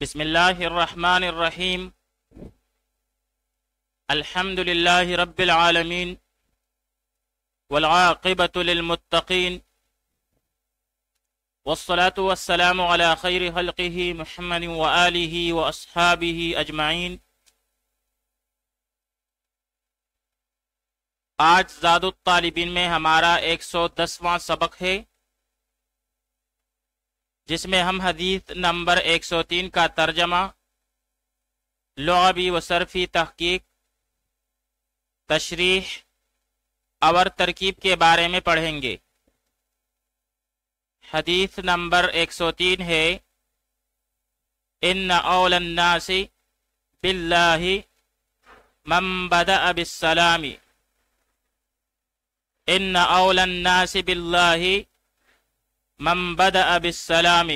بسم اللہ الرحمن الرحیم الحمد للہ رب العالمین والعاقبۃ للمتقین والصلاة والسلام علی خیر خلقہ محمد وآلہ واصحابہ اجمعین۔ آج زاد الطالبین میں ہمارا 110واں سبق ہے، جس میں ہم حدیث نمبر 103 کا ترجمہ، لغوی و صرفی تحقیق، تشریح اور ترکیب کے بارے میں پڑھیں گے۔ حدیث نمبر 103 ہے، ان اول الناس باللہ من بدأ بالسلام، ان اول الناس باللہ من بدأ بالسلام،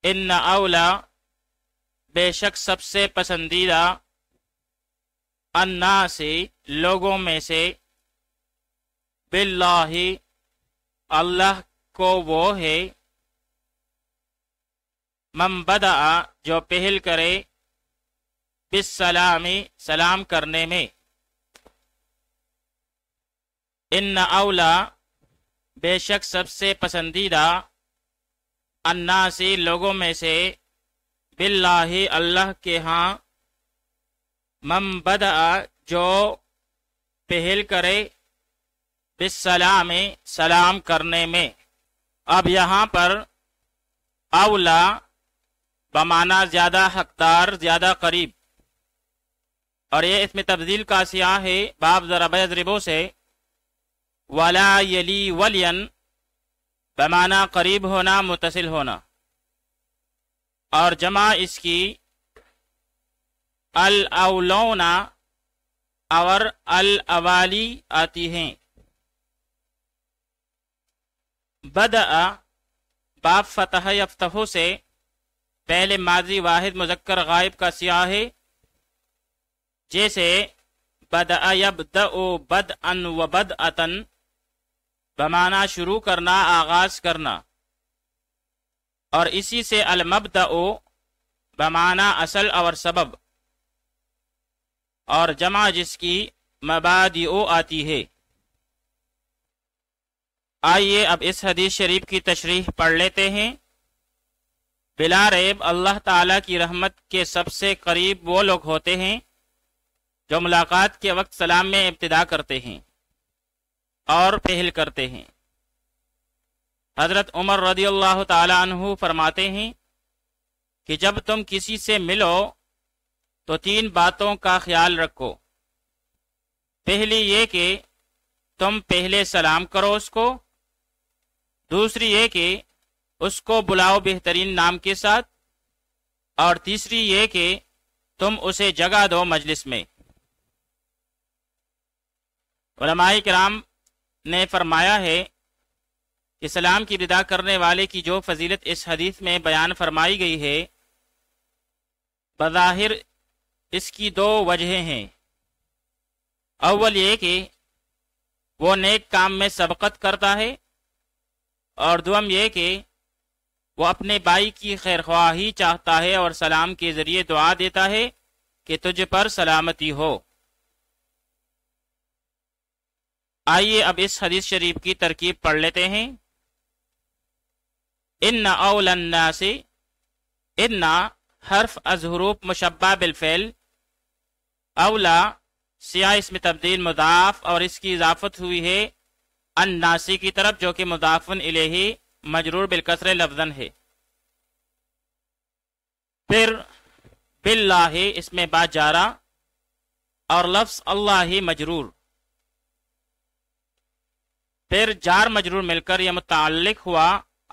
ان اولا بے شک سب سے پسندیدہ، الناس لوگوں میں سے، باللہ اللہ کو وہ ہے، من بدأ جو پہل کرے، بالسلام سلام کرنے میں، ان اولا بے شک سب سے پسندیدہ، الناس لوگوں میں سے، باللہ اللہ کے ہاں، من بدأ جو پہل کرے، بالسلام سلام کرنے میں۔ اب یہاں پر اولا بمعنی زیادہ حقدار، زیادہ قریب، اور یہ اس میں تبدیل کا سیاق ہے، باب ضرب یضربو سے، ولا یلی ولین بمعنی قریب ہونا، متصل ہونا، اور جمع اس کی الاولون اور الاوالی آتی ہیں۔ بدأ باب فتح یفتح سے پہلے ماضی واحد مذکر غائب کا سیاق ہے، جیسے بدأ یبدأ بدءا و بدأتا بمعنی شروع کرنا، آغاز کرنا، اور اسی سے المبدأ بمعنی اصل اور سبب، اور جمع جس کی مبادئ آتی ہے۔ آئیے اب اس حدیث شریف کی تشریح پڑھ لیتے ہیں۔ بلا ریب اللہ تعالیٰ کی رحمت کے سب سے قریب وہ لوگ ہوتے ہیں جو ملاقات کے وقت سلام میں ابتدا کرتے ہیں اور پہل کرتے ہیں۔ حضرت عمر رضی اللہ تعالی عنہ فرماتے ہیں کہ جب تم کسی سے ملو تو 3 باتوں کا خیال رکھو۔ پہلی یہ کہ تم پہلے سلام کرو اس کو، دوسری یہ کہ اس کو بلاؤ بہترین نام کے ساتھ، اور تیسری یہ کہ تم اسے جگہ دو مجلس میں۔ علماء کرام نے فرمایا ہے کہ سلام کی ردا کرنے والے کی جو فضیلت اس حدیث میں بیان فرمائی گئی ہے، بظاہر اس کی 2 وجہیں ہیں۔ اول یہ کہ وہ نیک کام میں سبقت کرتا ہے، اور دوم یہ کہ وہ اپنے بھائی کی خیرخواہی چاہتا ہے اور سلام کے ذریعے دعا دیتا ہے کہ تجھ پر سلامتی ہو۔ آئیے اب اس حدیث شریف کی ترکیب پڑھ لیتے ہیں۔ ان اول الناس، ان حرف از حروف مشبہ بالفعل، اولا سیاہ اس میں تبدیل مضاف اور اس کی اضافت ہوئی ہے الناسی کی طرف، جو کہ مضاف الیہ مجرور بالکسر لفظاً ہے۔ پھر باللہ اس میں با جارہ اور لفظ اللہ مجرور، پھر جار مجرور مل کر یہ متعلق ہوا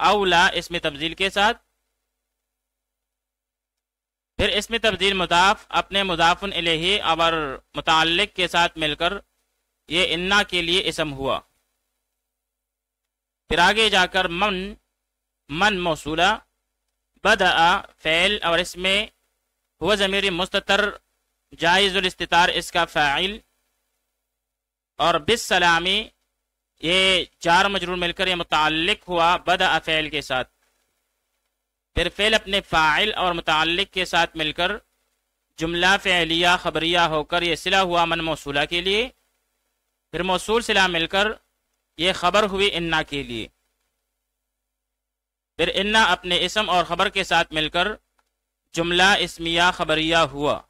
اولا اس میں تبدیل کے ساتھ، پھر اس میں تبدیل مضاف اپنے مضاف الیہ اور متعلق کے ساتھ مل کر یہ انا کے لیے اسم ہوا۔ پھر آگے جا کر من موصولہ، بدأ فعل، اور اس میں ہوا ضمیر مستتر جائز الاستتار اس کا فاعل، اور بالسلامی یہ جار مجرور مل کر یہ متعلق ہوا بدأ فعل کے ساتھ، پھر فعل اپنے فاعل اور متعلق کے ساتھ مل کر جملہ فعلیہ خبریہ ہو کر یہ صلہ ہوا من موصولہ کے لیے، پھر موصول صلہ مل کر یہ خبر ہوئی انا کے لیے، پھر انا اپنے اسم اور خبر کے ساتھ مل کر جملہ اسمیہ خبریہ ہوا۔